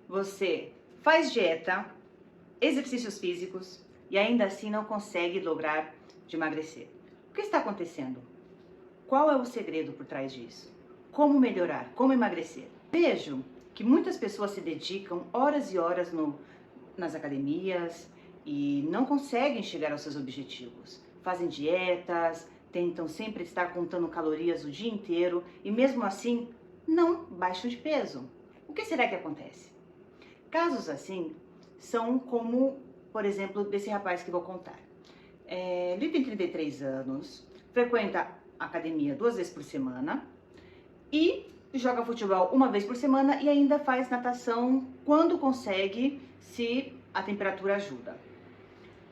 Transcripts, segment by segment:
você faz dieta, exercícios físicos e ainda assim não consegue lograr de emagrecer. O que está acontecendo? Qual é o segredo por trás disso? Como melhorar? Como emagrecer? Vejo que muitas pessoas se dedicam horas e horas nas academias e não conseguem chegar aos seus objetivos. Fazem dietas, tentam sempre estar contando calorias o dia inteiro e mesmo assim não baixam de peso. O que será que acontece? Casos assim são como, por exemplo, desse rapaz que vou contar. Ele tem 33 anos, frequenta academia 2 vezes por semana e joga futebol 1 vez por semana e ainda faz natação quando consegue, se a temperatura ajuda.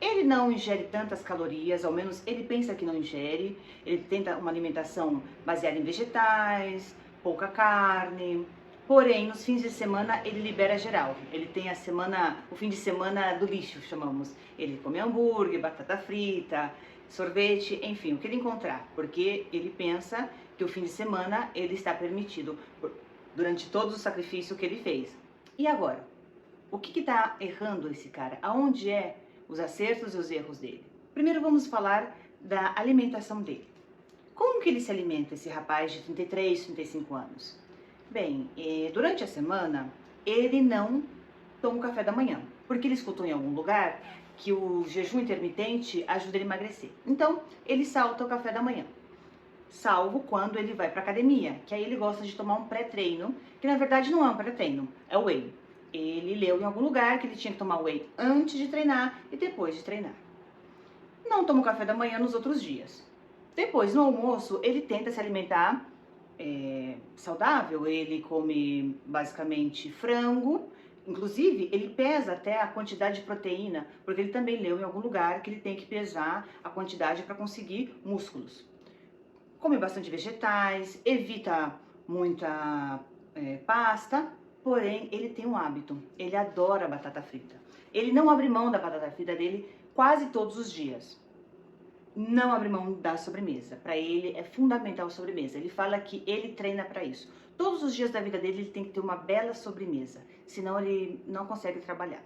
Ele não ingere tantas calorias, ao menos ele pensa que não ingere. Ele tenta uma alimentação baseada em vegetais, pouca carne. Porém, nos fins de semana ele libera geral. Ele tem o fim de semana do lixo, chamamos. Ele come hambúrguer, batata frita, sorvete, enfim, o que ele encontrar, porque ele pensa que o fim de semana ele está permitido durante todo o sacrifício que ele fez. E agora? O que está errando esse cara? Aonde é os acertos e os erros dele? Primeiro vamos falar da alimentação dele. Como que ele se alimenta, esse rapaz de 33, 35 anos? Bem, durante a semana ele não toma o café da manhã, porque ele escutou em algum lugar que o jejum intermitente ajuda ele a emagrecer. Então, ele salta o café da manhã. Salvo quando ele vai para academia, que aí ele gosta de tomar um pré-treino, que na verdade não é um pré-treino, é o whey. Ele leu em algum lugar que ele tinha que tomar whey antes de treinar e depois de treinar. Não toma o café da manhã nos outros dias. Depois, no almoço, ele tenta se alimentar saudável. Ele come basicamente frango. Inclusive, ele pesa até a quantidade de proteína, porque ele também leu em algum lugar que ele tem que pesar a quantidade para conseguir músculos. Come bastante vegetais, evita muita pasta, porém ele tem um hábito, ele adora batata frita. Ele não abre mão da batata frita dele quase todos os dias. Não abre mão da sobremesa. Para ele é fundamental a sobremesa. Ele fala que ele treina para isso. Todos os dias da vida dele ele tem que ter uma bela sobremesa, senão ele não consegue trabalhar.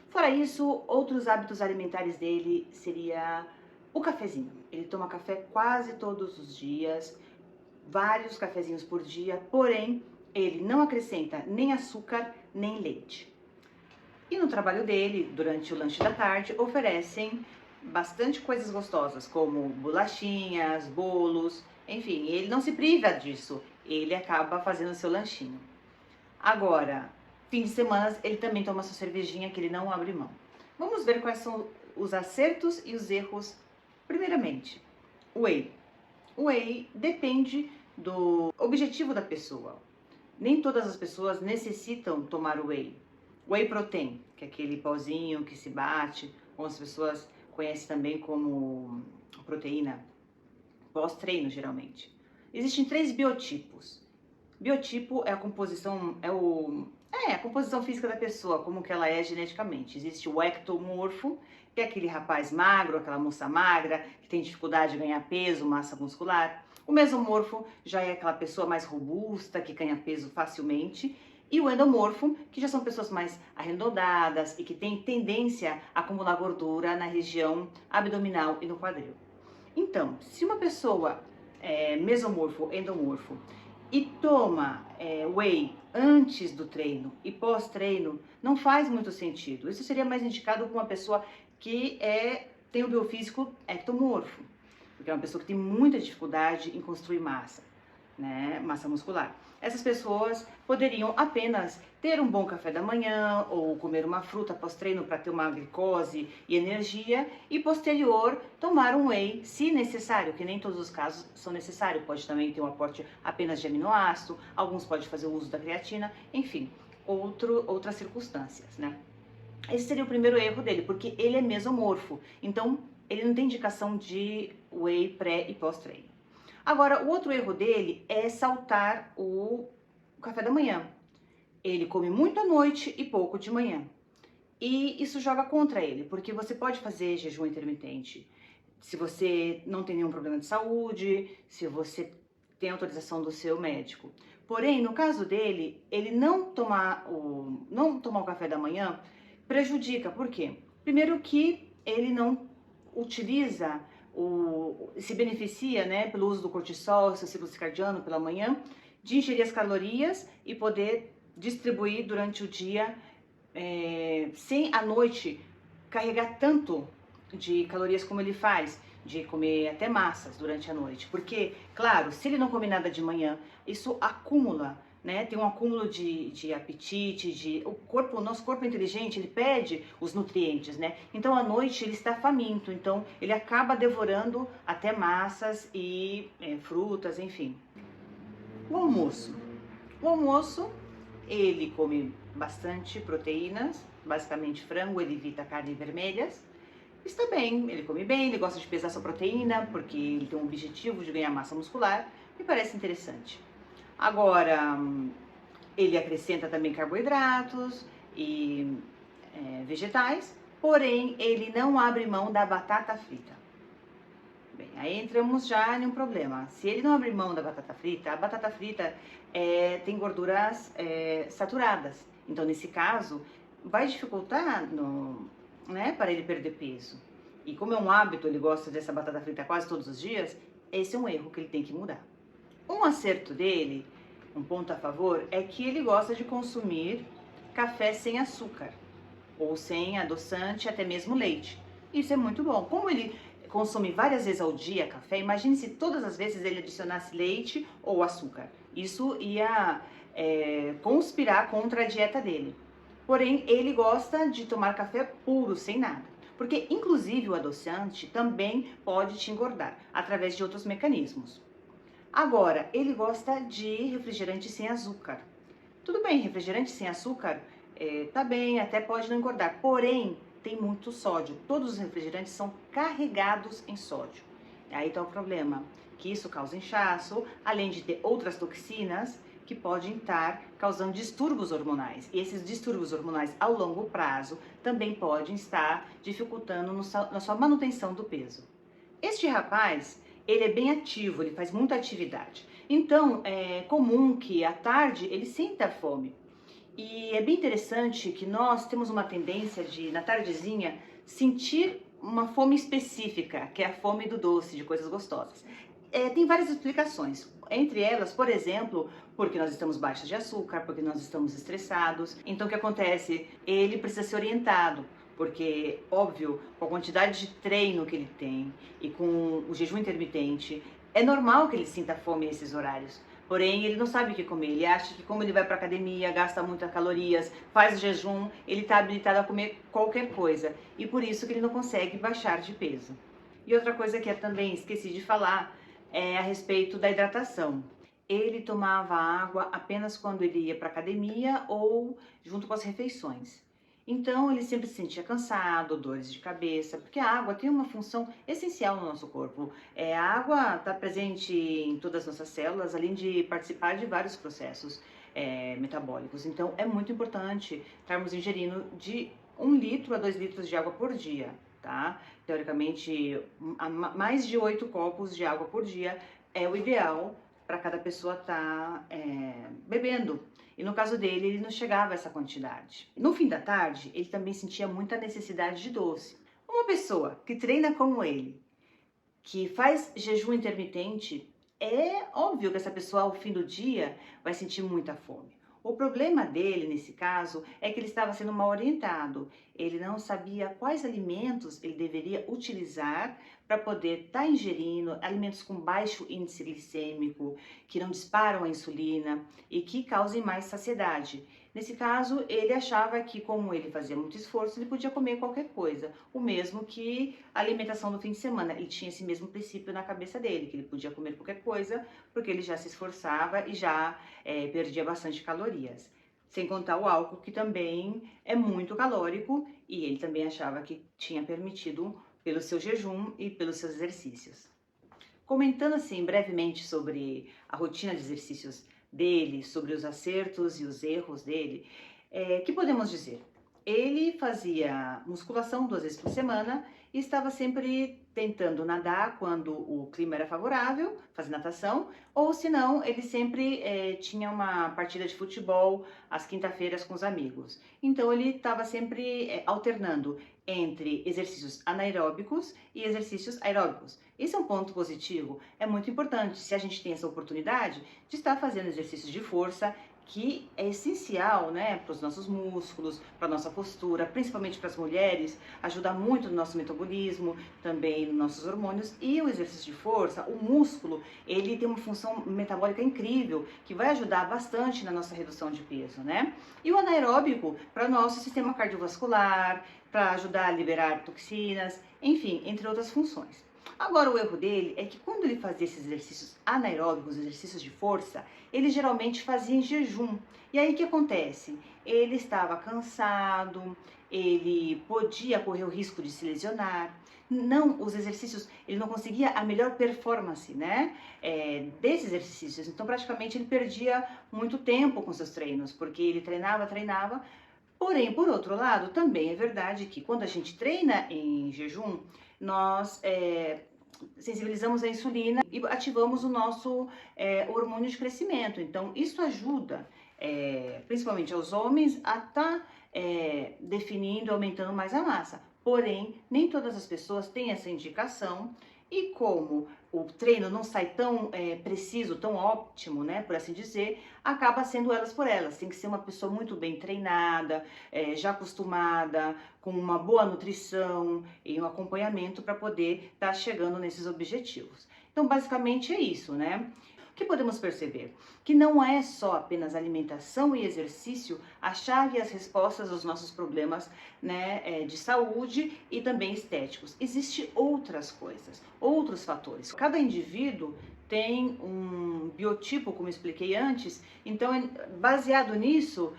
Fora isso, outros hábitos alimentares dele seria o cafezinho. Ele toma café quase todos os dias, vários cafezinhos por dia, porém ele não acrescenta nem açúcar nem leite. E no trabalho dele, durante o lanche da tarde, oferecem bastante coisas gostosas, como bolachinhas, bolos, enfim, ele não se priva disso, ele acaba fazendo o seu lanchinho. Agora, fim de semana, ele também toma sua cervejinha que ele não abre mão. Vamos ver quais são os acertos e os erros. Primeiramente, whey. Whey depende do objetivo da pessoa. Nem todas as pessoas necessitam tomar whey. Whey protein, que é aquele pozinho que se bate, ou as pessoas conhecem também como proteína pós-treino, geralmente. Existem 3 biotipos. Biotipo é a composição, a composição física da pessoa, como que ela é geneticamente. Existe o ectomorfo, que é aquele rapaz magro, aquela moça magra, que tem dificuldade de ganhar peso, massa muscular. O mesomorfo já é aquela pessoa mais robusta, que ganha peso facilmente. E o endomorfo, que já são pessoas mais arredondadas e que têm tendência a acumular gordura na região abdominal e no quadril. Então, se uma pessoa é mesomorfo, endomorfo, e toma whey antes do treino e pós-treino, não faz muito sentido. Isso seria mais indicado para uma pessoa que tem o biofísico ectomorfo, porque é uma pessoa que tem muita dificuldade em construir massa, né, massa muscular. Essas pessoas poderiam apenas ter um bom café da manhã ou comer uma fruta pós-treino para ter uma glicose e energia e posterior tomar um whey, se necessário, que nem todos os casos são necessários. Pode também ter um aporte apenas de aminoácido, alguns podem fazer o uso da creatina, enfim, outras circunstâncias, né? Esse seria o primeiro erro dele, porque ele é mesomorfo, então ele não tem indicação de whey pré e pós-treino. Agora, o outro erro dele é saltar o café da manhã. Ele come muito à noite e pouco de manhã. E isso joga contra ele, porque você pode fazer jejum intermitente se você não tem nenhum problema de saúde, se você tem autorização do seu médico. Porém, no caso dele, ele não tomar o café da manhã prejudica. Por quê? Primeiro que ele não utiliza, se beneficia, né, pelo uso do cortisol, seu ciclo circadiano pela manhã, de ingerir as calorias e poder distribuir durante o dia, sem à noite carregar tanto de calorias como ele faz, de comer até massas durante a noite. Porque, claro, se ele não come nada de manhã, isso acumula, né? Tem um acúmulo de apetite, o nosso corpo é inteligente, ele pede os nutrientes, né? Então, à noite ele está faminto, então ele acaba devorando até massas e frutas, enfim. O almoço. O almoço, ele come bastante proteínas, basicamente frango, ele evita carnes vermelhas. Está bem, ele come bem, ele gosta de pesar sua proteína, porque ele tem um objetivo de ganhar massa muscular, me parece interessante. Agora, ele acrescenta também carboidratos e vegetais, porém ele não abre mão da batata frita. Bem, aí entramos já em um problema. Se ele não abrir mão da batata frita, a batata frita tem gorduras saturadas. Então, nesse caso, vai dificultar né, para ele perder peso. E como é um hábito, ele gosta dessa batata frita quase todos os dias, esse é um erro que ele tem que mudar. Um acerto dele, um ponto a favor, é que ele gosta de consumir café sem açúcar, ou sem adoçante, até mesmo leite. Isso é muito bom. Como ele consome várias vezes ao dia café, imagine se todas as vezes ele adicionasse leite ou açúcar. Isso ia conspirar contra a dieta dele. Porém, ele gosta de tomar café puro, sem nada. Porque, inclusive, o adoçante também pode te engordar, através de outros mecanismos. Agora, ele gosta de refrigerante sem açúcar. Tudo bem, refrigerante sem açúcar tá bem, até pode não engordar. Porém, tem muito sódio. Todos os refrigerantes são carregados em sódio. Aí tá o problema, que isso causa inchaço, além de ter outras toxinas que podem estar causando distúrbios hormonais. E esses distúrbios hormonais, ao longo prazo, também podem estar dificultando na sua manutenção do peso. Este rapaz, ele é bem ativo, ele faz muita atividade. Então, é comum que à tarde ele sinta fome. E é bem interessante que nós temos uma tendência de, na tardezinha, sentir uma fome específica, que é a fome do doce, de coisas gostosas. Tem várias explicações. Entre elas, por exemplo, porque nós estamos baixos de açúcar, porque nós estamos estressados. Então, o que acontece? Ele precisa ser orientado, porque, óbvio, com a quantidade de treino que ele tem e com o jejum intermitente, é normal que ele sinta fome nesses horários. Porém, ele não sabe o que comer. Ele acha que como ele vai para academia, gasta muitas calorias, faz jejum, ele está habilitado a comer qualquer coisa. E por isso que ele não consegue baixar de peso. E outra coisa que eu também esqueci de falar é a respeito da hidratação. Ele tomava água apenas quando ele ia para academia ou junto com as refeições. Então, ele sempre se sentia cansado, dores de cabeça, porque a água tem uma função essencial no nosso corpo. A água está presente em todas as nossas células, além de participar de vários processos metabólicos. Então, é muito importante estarmos ingerindo de 1 litro a 2 litros de água por dia, tá? Teoricamente, mais de 8 copos de água por dia é o ideal para cada pessoa estar bebendo. E no caso dele, ele não chegava a essa quantidade. No fim da tarde, ele também sentia muita necessidade de doce. Uma pessoa que treina como ele, que faz jejum intermitente, é óbvio que essa pessoa ao fim do dia vai sentir muita fome. O problema dele, nesse caso, é que ele estava sendo mal orientado. Ele não sabia quais alimentos ele deveria utilizar para poder estar ingerindo alimentos com baixo índice glicêmico, que não disparam a insulina e que causem mais saciedade. Nesse caso, ele achava que, como ele fazia muito esforço, ele podia comer qualquer coisa. O mesmo que a alimentação do fim de semana. Ele tinha esse mesmo princípio na cabeça dele, que ele podia comer qualquer coisa, porque ele já se esforçava e já perdia bastante calorias. Sem contar o álcool, que também é muito calórico, e ele também achava que tinha permitido pelo seu jejum e pelos seus exercícios. Comentando assim brevemente sobre a rotina de exercícios dele, sobre os acertos e os erros dele, que podemos dizer? ele fazia musculação 2 vezes por semana e estava sempre tentando nadar quando o clima era favorável, fazer natação, ou se não, ele sempre tinha uma partida de futebol às quinta-feiras com os amigos. Então ele estava sempre alternando entre exercícios anaeróbicos e exercícios aeróbicos. Esse é um ponto positivo, é muito importante se a gente tem essa oportunidade de estar fazendo exercícios de força, que é essencial, né, para os nossos músculos, para a nossa postura, principalmente para as mulheres, ajuda muito no nosso metabolismo, também nos nossos hormônios. E o exercício de força, o músculo, ele tem uma função metabólica incrível, que vai ajudar bastante na nossa redução de peso, né? E o anaeróbico, para o nosso sistema cardiovascular, para ajudar a liberar toxinas, enfim, entre outras funções. Agora, o erro dele é que quando ele fazia esses exercícios anaeróbicos, exercícios de força, ele geralmente fazia em jejum. E aí o que acontece? Ele estava cansado, ele podia correr o risco de se lesionar. Não, os exercícios, ele não conseguia a melhor performance, né, desses exercícios. Então, praticamente, ele perdia muito tempo com seus treinos, porque ele treinava. Porém, por outro lado, também é verdade que quando a gente treina em jejum, nós sensibilizamos a insulina e ativamos o nosso hormônio de crescimento. Então, isso ajuda, principalmente aos homens, a estar definindo, aumentando mais a massa. Porém, nem todas as pessoas têm essa indicação e como o treino não sai tão preciso, tão óptimo, né, por assim dizer, acaba sendo elas por elas. Tem que ser uma pessoa muito bem treinada, já acostumada, com uma boa nutrição e um acompanhamento para poder estar chegando nesses objetivos. Então, basicamente é isso, né? O que podemos perceber? Que não é só apenas alimentação e exercício a chave e as respostas aos nossos problemas, né, de saúde e também estéticos. Existem outras coisas, outros fatores. Cada indivíduo tem um biotipo, como expliquei antes, então baseado nisso,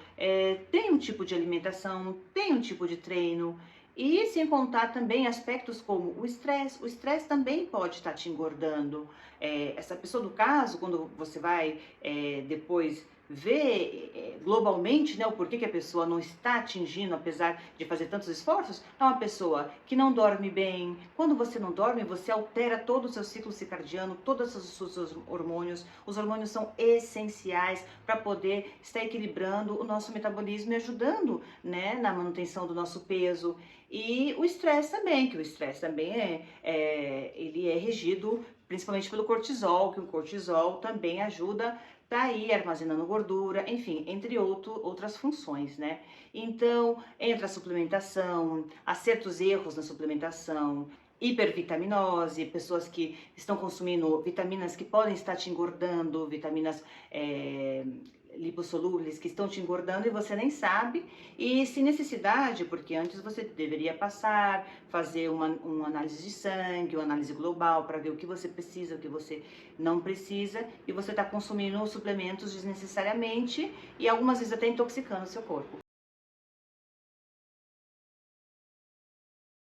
tem um tipo de alimentação, tem um tipo de treino, e sem contar também aspectos como o estresse também pode estar te engordando. Essa pessoa do caso, quando você vai depois ver globalmente, né, o porquê que a pessoa não está atingindo, apesar de fazer tantos esforços, é uma pessoa que não dorme bem. Quando você não dorme, você altera todo o seu ciclo circadiano, todos os seus hormônios. Os hormônios são essenciais para poder estar equilibrando o nosso metabolismo e ajudando, né, na manutenção do nosso peso. E o estresse também, que o estresse também ele é regido principalmente pelo cortisol, que o cortisol também ajuda tá aí armazenando gordura, enfim, entre outras funções, né? Então, entra a suplementação, há certos erros na suplementação, hipervitaminose, pessoas que estão consumindo vitaminas que podem estar te engordando, vitaminas lipossolúveis que estão te engordando e você nem sabe, e sem necessidade, porque antes você deveria passar, fazer uma análise de sangue, uma análise global para ver o que você precisa, o que você não precisa, e você está consumindo suplementos desnecessariamente e algumas vezes até intoxicando o seu corpo.